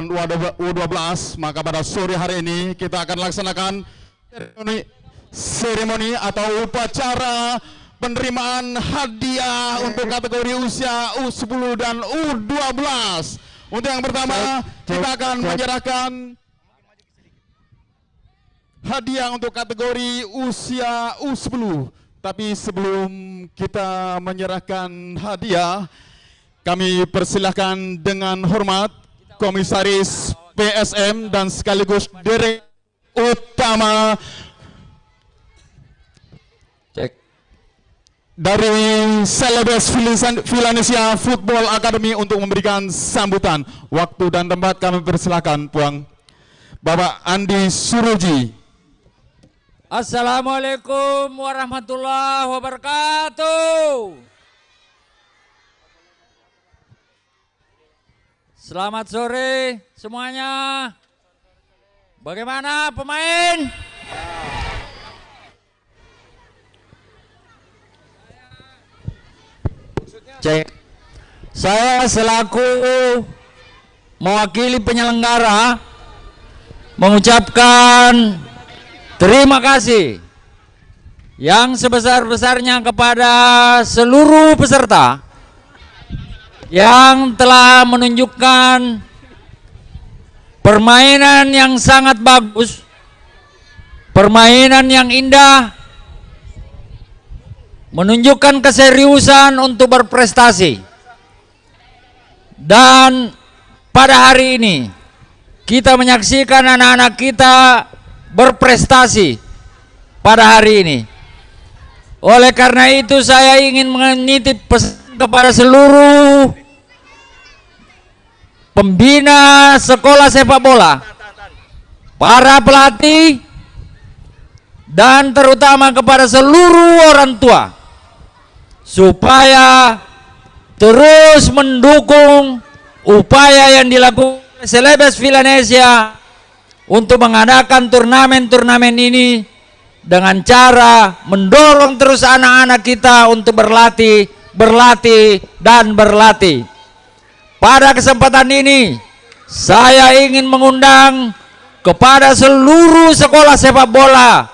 U12, maka pada sore hari ini kita akan laksanakan seremoni atau upacara penerimaan hadiah untuk kategori usia U10 dan U12. Untuk yang pertama, kita akan menyerahkan hadiah untuk kategori usia U10. Tapi sebelum kita menyerahkan hadiah, kami persilahkan dengan hormat Komisaris PSM dan sekaligus Direktur Utama dari Celebes Villanesia Football Academy untuk memberikan sambutan. Waktu dan tempat kami persilahkan, Puang. Bapak Andi Suruji. Assalamualaikum warahmatullahi wabarakatuh. Selamat sore semuanya. Bagaimana pemain? Cek. Saya selaku mewakili penyelenggara mengucapkan terima kasih yang sebesar-besarnya kepada seluruh peserta yang telah menunjukkan permainan yang sangat bagus, permainan yang indah, menunjukkan keseriusan untuk berprestasi. Dan pada hari ini kita menyaksikan anak-anak kita berprestasi pada hari ini. Oleh karena itu saya ingin menitip pesan kepada seluruh pembina sekolah sepak bola, para pelatih, dan terutama kepada seluruh orang tua, supaya terus mendukung upaya yang dilakukan Celebes Villanesia untuk mengadakan turnamen-turnamen ini dengan cara mendorong terus anak-anak kita untuk berlatih, dan berlatih. Pada kesempatan ini saya ingin mengundang kepada seluruh sekolah sepak bola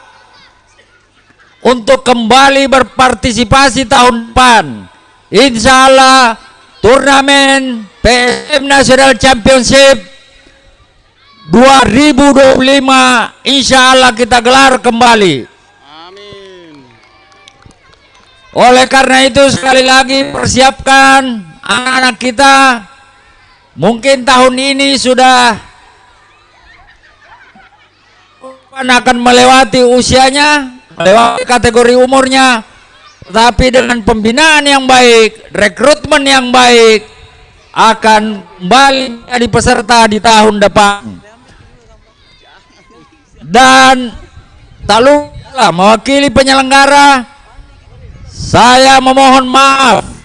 untuk kembali berpartisipasi tahun depan. Insya Allah turnamen PSM National Championship 2025 insya Allah kita gelar kembali. Amin. Oleh karena itu sekali lagi persiapkan anak-anak kita. Mungkin tahun ini sudah akan melewati usianya, melewati kategori umurnya, tapi dengan pembinaan yang baik, rekrutmen yang baik, akan kembali menjadi peserta di tahun depan. Dan tak lupa mewakili penyelenggara, saya memohon maaf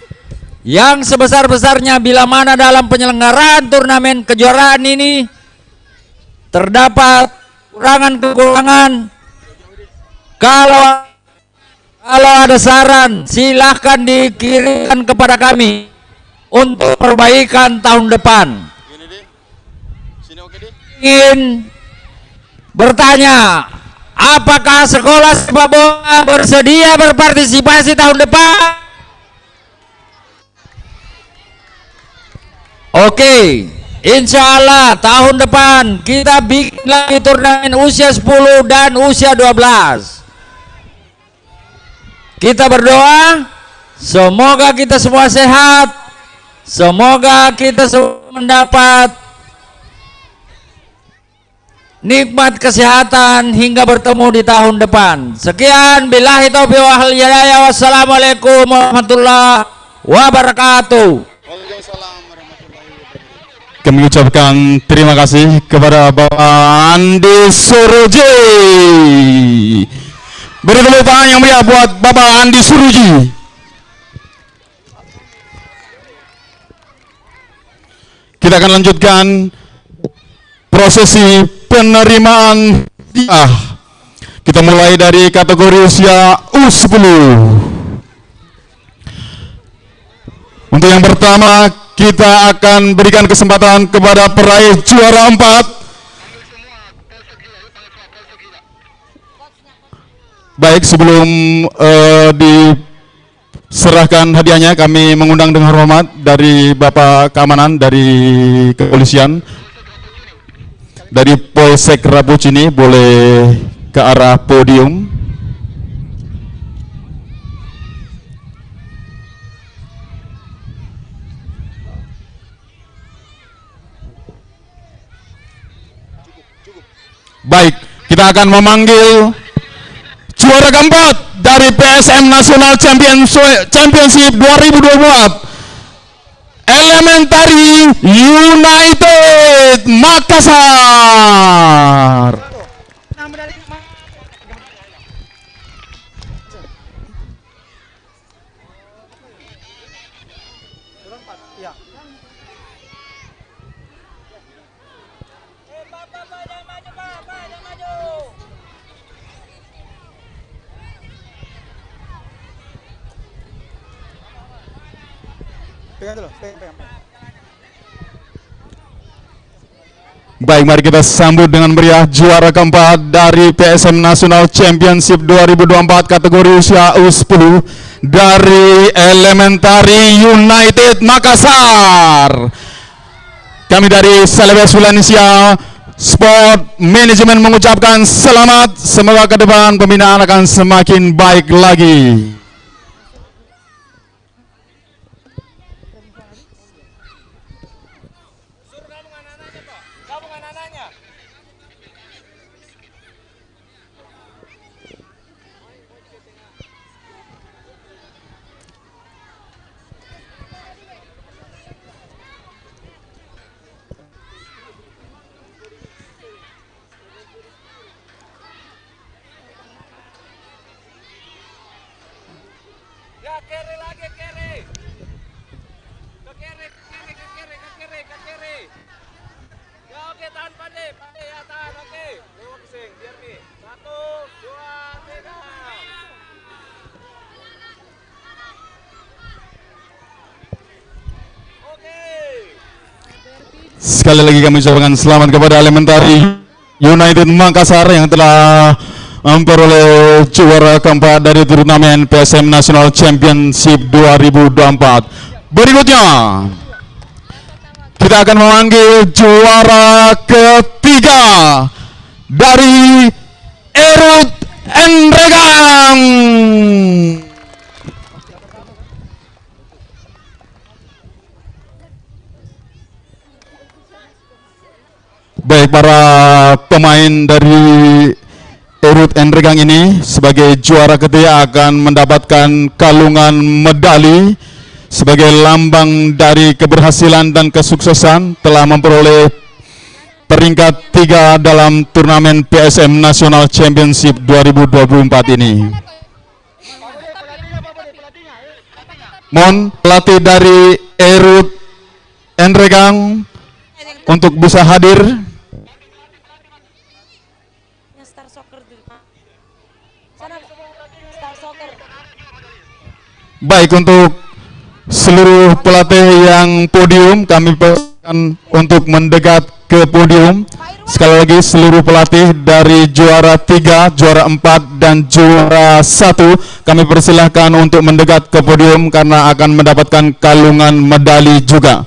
yang sebesar-besarnya bila mana dalam penyelenggaraan turnamen kejuaraan ini terdapat kekurangan. Kalau ada saran silahkan dikirimkan kepada kami untuk perbaikan tahun depan. Ingin bertanya, apakah sekolah sepak bola bersedia berpartisipasi tahun depan? Oke, insya Allah tahun depan kita bikin lagi turnamen usia 10 dan usia 12. Kita berdoa semoga kita semua sehat, semoga kita semua mendapat nikmat kesehatan hingga bertemu di tahun depan. Sekian, billahi taufiq wal hidayah. Wassalamualaikum warahmatullahi wabarakatuh. Kami ucapkan terima kasih kepada Bapak Andi Suruji. Beri tepuk tangan yang meriah buat Bapak Andi Suruji. Kita akan lanjutkan prosesi penerimaan hadiah. Kita mulai dari kategori usia U10. Untuk yang pertama kita akan berikan kesempatan kepada peraih juara 4. Baik, sebelum diserahkan hadiahnya, kami mengundang dengan hormat dari Bapak Keamanan dari Kepolisian dari Polsek Rapucini, boleh ke arah podium. Baik, kita akan memanggil juara keempat dari PSM National Championship 2024, Elementary United Makassar. Baik, mari kita sambut dengan meriah juara keempat dari PSM National Championship 2024 kategori usia U10 dari Elementary United Makassar. Kami dari Celebes Valencia Sport Management mengucapkan selamat, semoga ke depan pembinaan akan semakin baik lagi. Ya, kiri lagi, kiri. Ke kiri, ke kiri, ke kiri, ke kiri. Ya, oke, tahan pandai, pandai ya, tahan, oke. Lu kesing, biar nih. 1, 2, 3. Oke. Sekali lagi kami ucapkan selamat kepada Elementary United Makassar yang telah memperoleh juara keempat dari turnamen PSM National Championship 2024. Berikutnya kita akan memanggil juara ketiga dari Erut Enregang. Baik, para pemain dari Erut Enregang ini sebagai juara ketiga akan mendapatkan kalungan medali sebagai lambang dari keberhasilan dan kesuksesan telah memperoleh peringkat 3 dalam turnamen PSM National Championship 2024 ini. Mohon pelatih dari Erut Enregang untuk bisa hadir. Baik, untuk seluruh pelatih yang podium kami persilakan untuk mendekat ke podium. Sekali lagi seluruh pelatih dari juara 3, juara 4 dan juara 1 kami persilahkan untuk mendekat ke podium karena akan mendapatkan kalungan medali juga.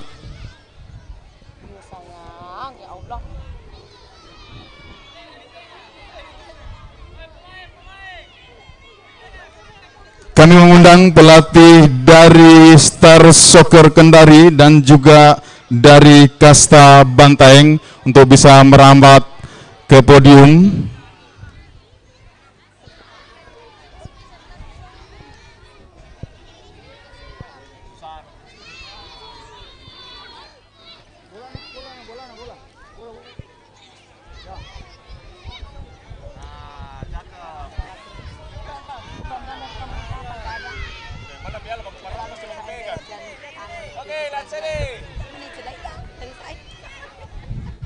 Kami mengundang pelatih dari Star Soccer Kendari dan juga dari Kasta Bantaeng untuk bisa merambat ke podium.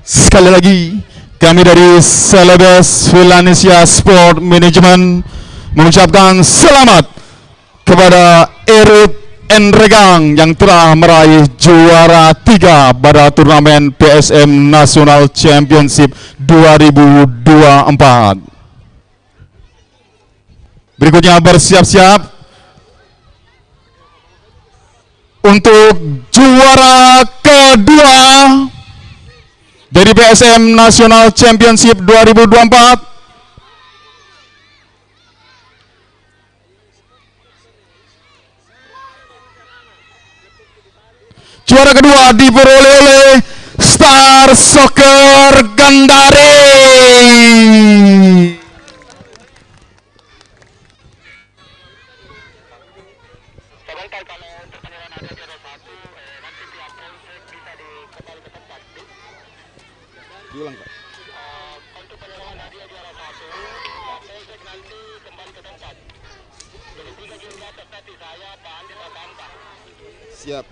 Sekali lagi kami dari Celebes Valencia Sport Management mengucapkan selamat kepada Erut Enregang yang telah meraih juara 3 pada turnamen PSM National Championship 2024. Berikutnya bersiap-siap untuk juara kedua dari PSM National Championship 2024. Juara kedua diperoleh oleh Star Soccer Kendari. Siap.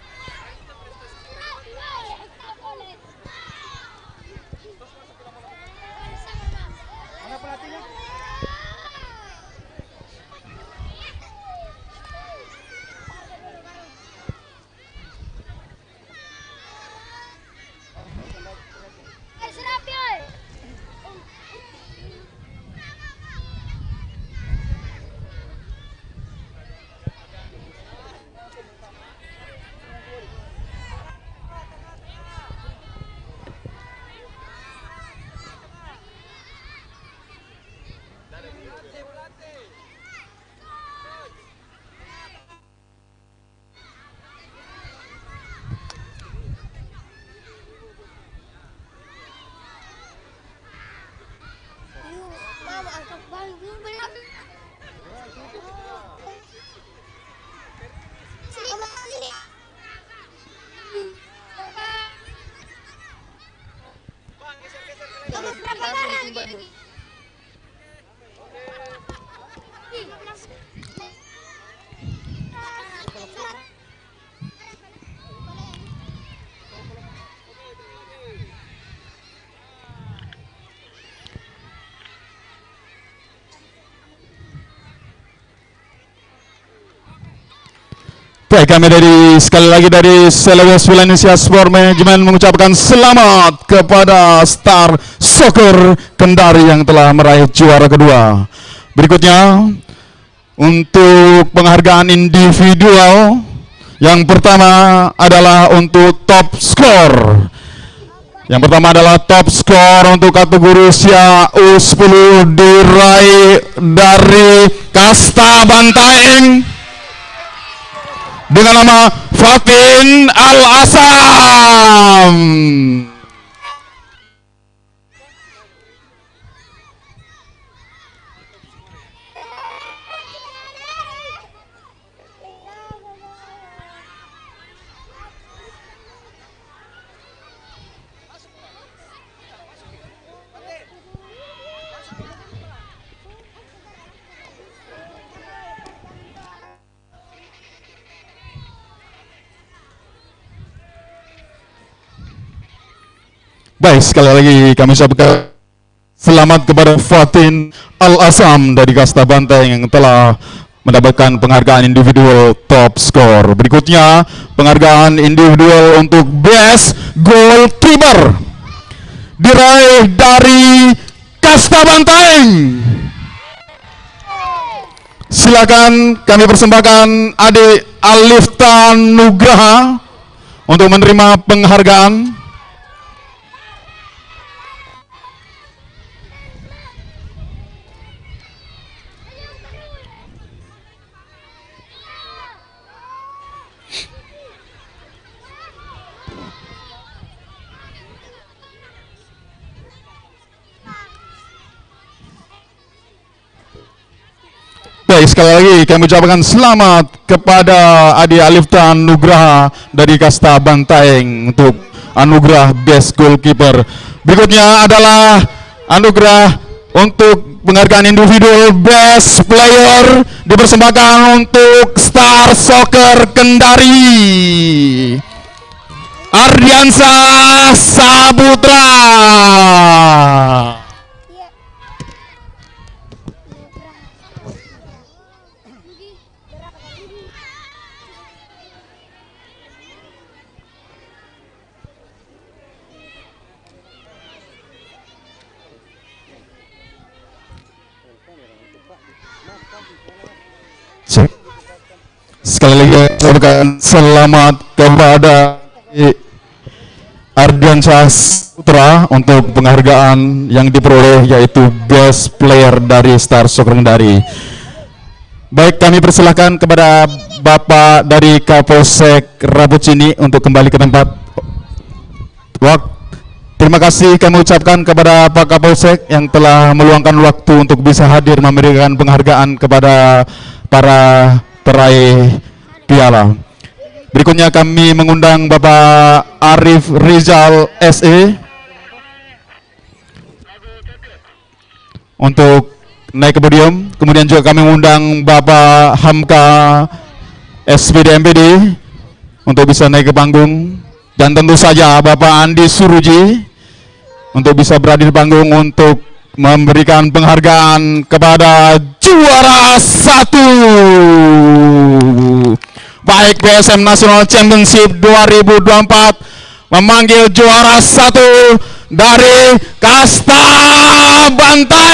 Baik, kami sekali lagi dari Celebes Valencia Sport Management mengucapkan selamat kepada Star Soccer Kendari yang telah meraih juara kedua. Berikutnya untuk penghargaan individual, yang pertama adalah untuk top skor. Yang pertama adalah top skor untuk kategori usia U10 diraih dari Kasta Bantaeng dengan nama Fatin Al-Asam. Baik, sekali lagi kami ucapkan selamat kepada Fatin Al-Asam dari Kasta Bantaeng yang telah mendapatkan penghargaan individual top score. Berikutnya penghargaan individual untuk best goalkeeper diraih dari Kasta Bantaeng. Silakan kami persembahkan adik Alifta Nugraha untuk menerima penghargaan. Baik, sekali lagi kami ucapkan selamat kepada Adi Alifta Nugraha dari Kasta Bantaeng untuk anugerah Best Goalkeeper. Berikutnya adalah anugerah untuk penghargaan individual Best Player dipersembahkan untuk Star Soccer Kendari, Ardiansa Saputra. Sekali lagi ucapkan selamat kepada Ardiansyah Putra untuk penghargaan yang diperoleh yaitu Best Player dari Star Soccer Kendari. Baik, kami persilahkan kepada Bapak dari Kapolsek Rabucini untuk kembali ke tempat. Terima kasih kami ucapkan kepada Pak Kapolsek yang telah meluangkan waktu untuk bisa hadir memberikan penghargaan kepada para peraih piala. Berikutnya kami mengundang Bapak Arif Rizal SE untuk naik ke podium. Kemudian juga kami mengundang Bapak Hamka SPD MPD untuk bisa naik ke panggung. Dan tentu saja Bapak Andi Suruji untuk bisa berada di panggung untuk memberikan penghargaan kepada juara 1. Baik, PSM National Championship 2024 memanggil juara 1 dari Kasta Bantaeng.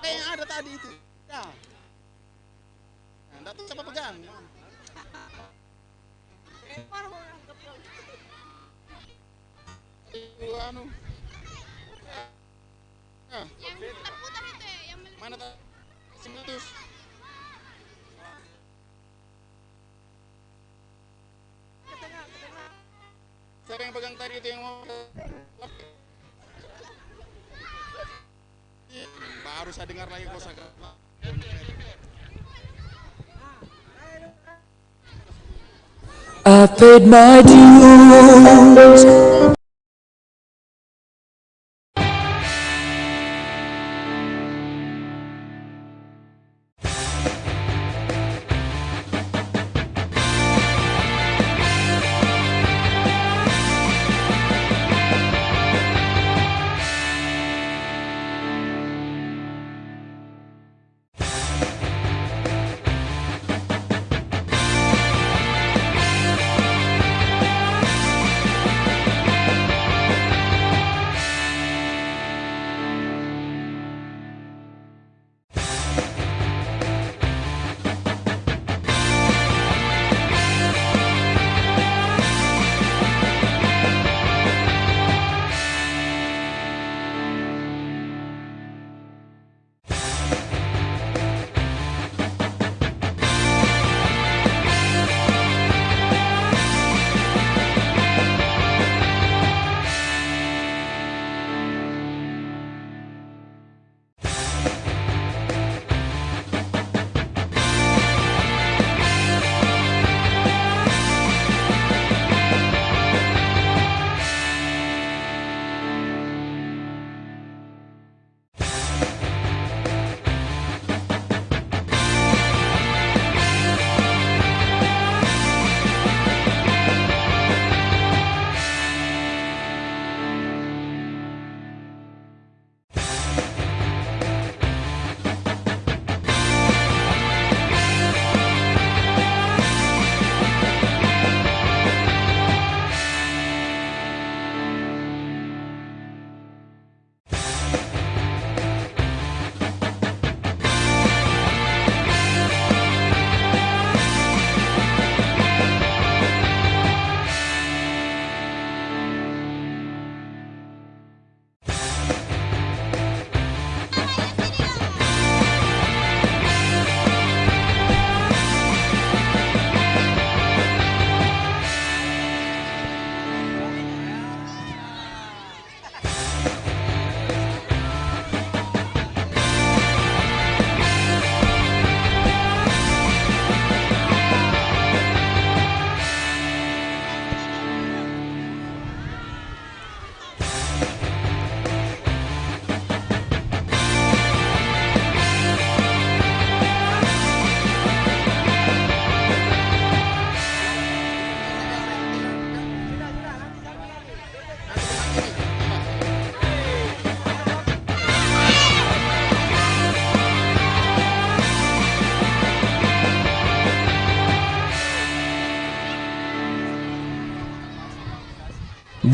Yang ada tadi itu. Ya. Nah, datang siapa pegang? Anu. Yang terputar itu ya, yang Mana tadi? 900. Siapa yang pegang tadi itu yang mau? Baru saya dengar lagi kosakata. I paid my dues.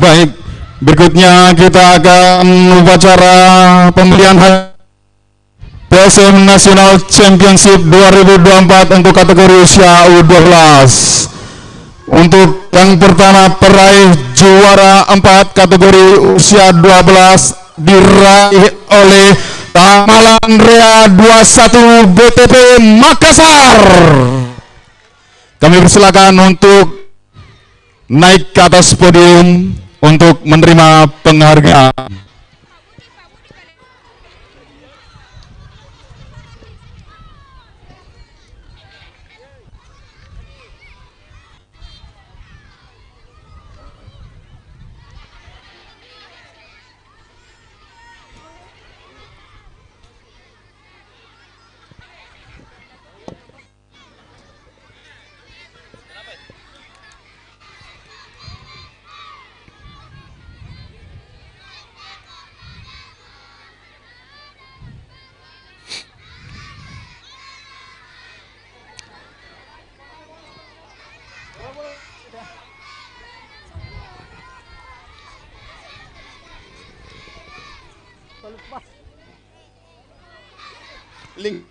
Baik, berikutnya kita akan upacara pemberian PSM National Championship 2024 untuk kategori usia U12. Untuk yang pertama, peraih juara 4 kategori usia 12 diraih oleh Tamalan Rea 21 BTP Makassar. Kami persilakan untuk naik ke atas podium untuk menerima penghargaan. Link.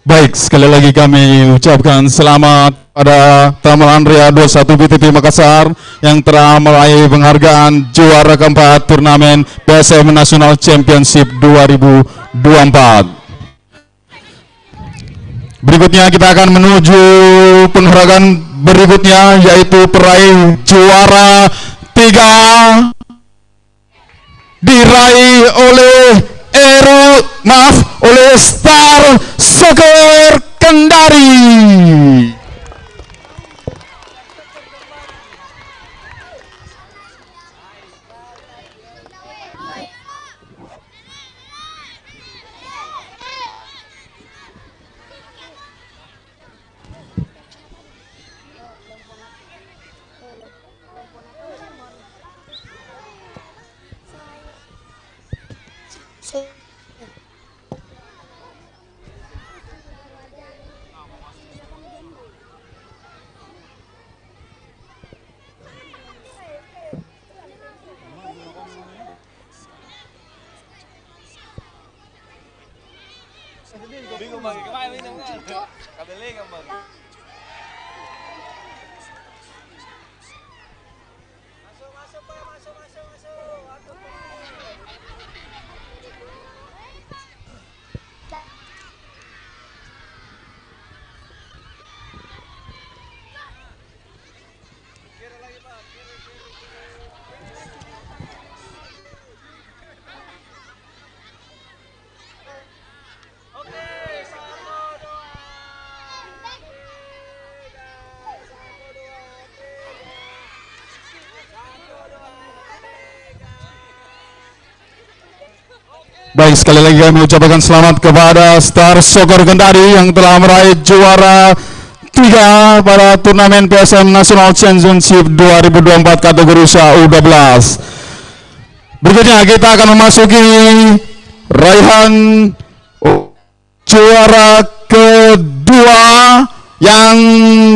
Baik, sekali lagi kami ucapkan selamat pada Tamalan Rea 21 BTP Makassar yang telah meraih penghargaan juara keempat turnamen PSM National Championship 2024. Berikutnya kita akan menuju penghargaan berikutnya, yaitu peraih juara 3 diraih oleh Star Soccer Kendari. Bingung bang, kemarin minum kan? Kabelnya kan bang. Masuk pak, masuk. Aduh, kiri lagi pak, kiri. Oke, 1, 2, 3. Baik, sekali lagi kami ucapkan selamat kepada Star Soccer Kendari yang telah meraih juara 3 pada turnamen PSM National Championship 2024 kategori usia U12. Berikutnya kita akan memasuki raihan juara kedua yang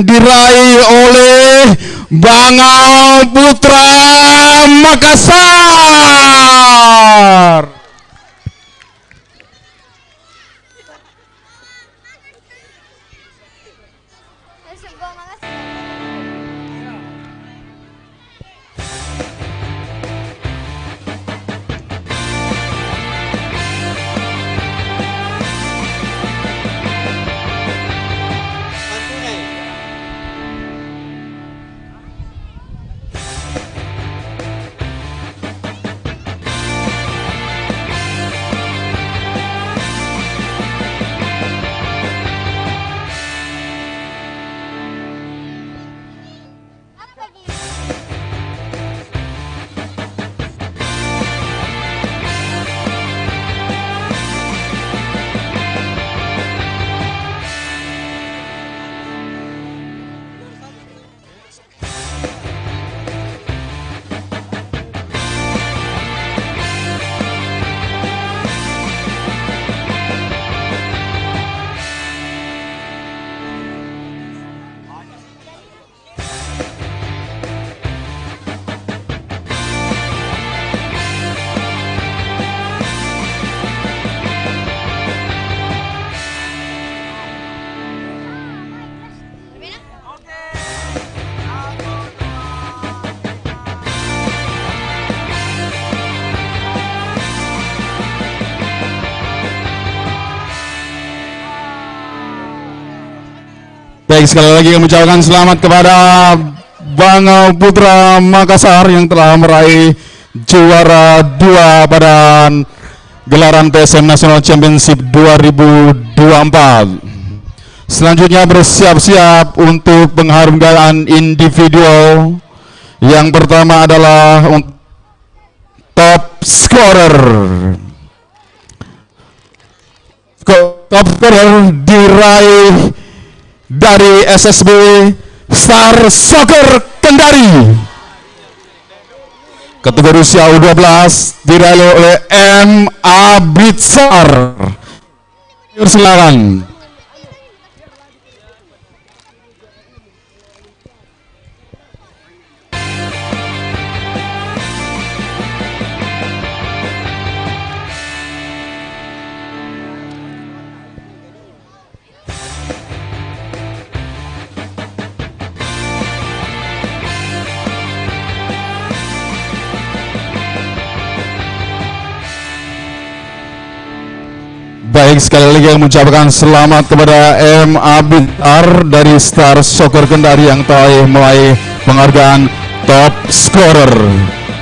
diraih oleh Bangau Putra Makassar. Baik, sekali lagi kami ucapkan selamat kepada Bangau Putra Makassar yang telah meraih juara 2 pada gelaran PSM National Championship 2024. Selanjutnya bersiap-siap untuk penghargaan individual. Yang pertama adalah top scorer. Top scorer diraih dari SSB Star Soccer Kendari. Kategori usia U12 diraih oleh M. Abitsar. Silakan. Baik, sekali lagi mengucapkan selamat kepada M. Abitsar dari Star Soccer Kendari yang telah mulai penghargaan top scorer.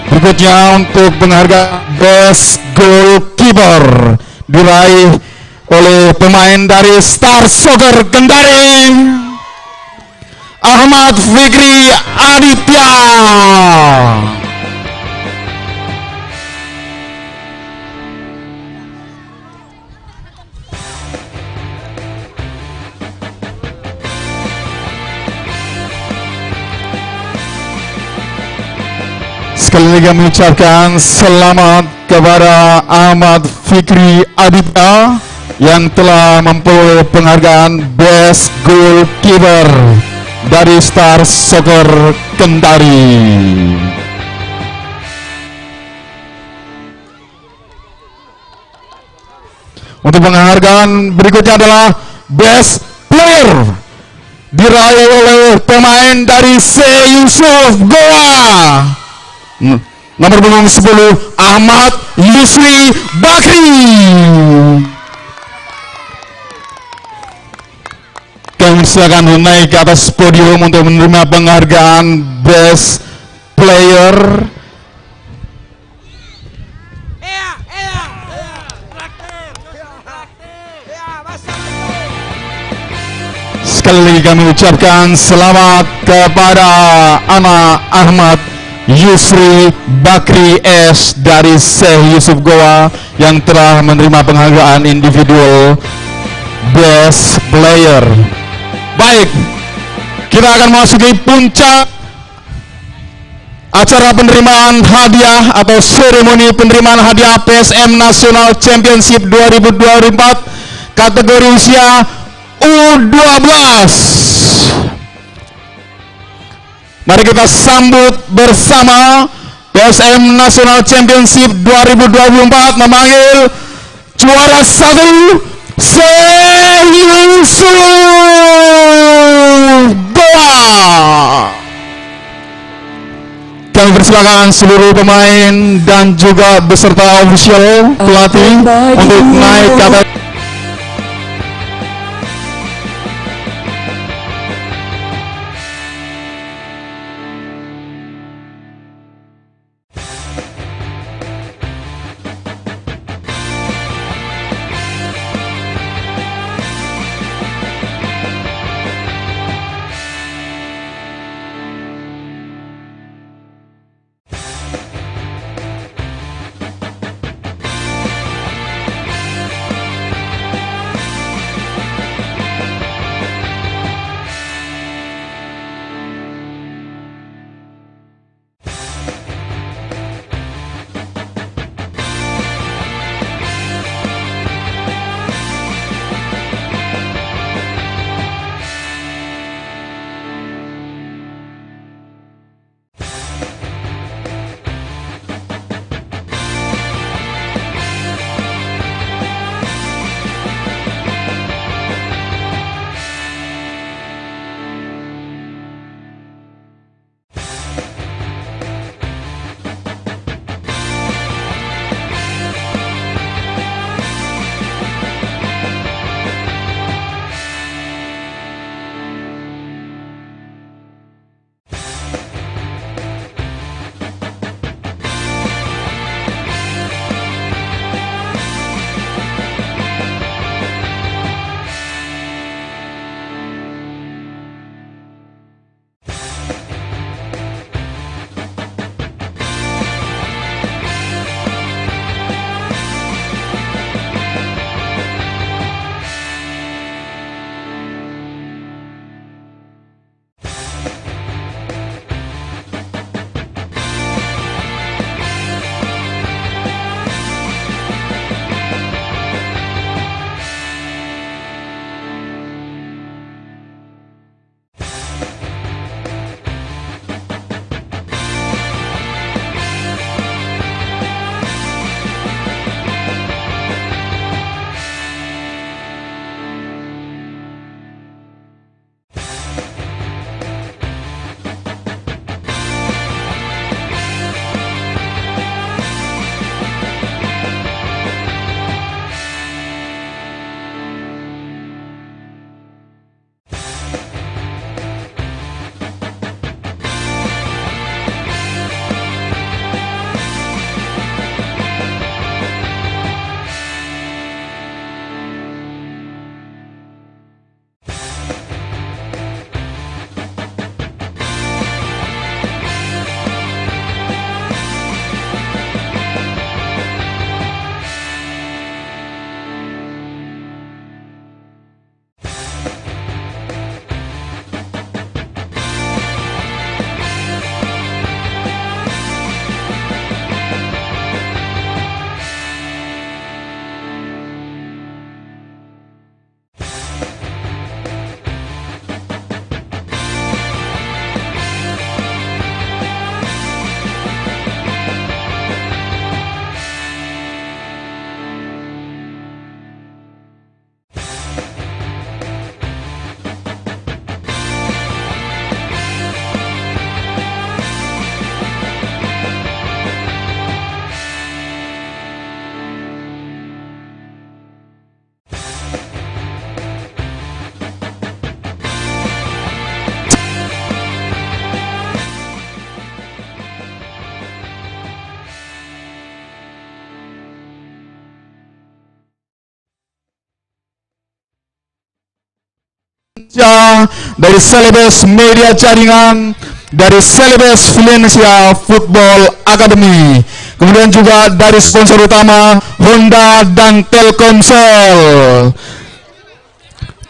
Berikutnya untuk penghargaan best goalkeeper diraih oleh pemain dari Star Soccer Kendari, Ahmad Fikri Aditya. Sekali lagi kami mengucapkan selamat kepada Ahmad Fikri Aditya yang telah memperoleh penghargaan Best Goalkeeper dari Star Soccer Kendari. Untuk penghargaan berikutnya adalah Best Player diraih oleh pemain dari C. Yusuf Goa. Nomor punggung 10 Ahmad Yusri Bakri. Kami silakan naik ke atas podium untuk menerima penghargaan Best Player. Sekali lagi kami ucapkan selamat kepada anak Ahmad Yusri Bakri S dari Syekh Yusuf Goa yang telah menerima penghargaan individual Best Player. Baik, kita akan memasuki puncak acara penerimaan hadiah atau seremoni penerimaan hadiah PSM National Championship 2024 kategori usia U12. Mari kita sambut bersama PSM National Championship 2024 memanggil juara 1 Syekh Yusuf Goa. Kami persilakan seluruh pemain dan juga beserta official pelatih untuk naik ke atas. dari Celebes Media Jaringan, dari Celebes Valencia Football Academy, kemudian juga dari sponsor utama Honda dan Telkomsel.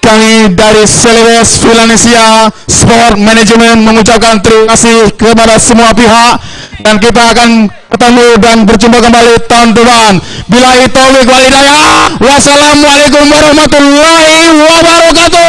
Kami dari Celebes Valencia Sport Management mengucapkan terima kasih kepada semua pihak, dan kita akan ketemu dan berjumpa kembali tahun depan. Billahi taufiq wal hidayah. Wassalamualaikum warahmatullahi wabarakatuh.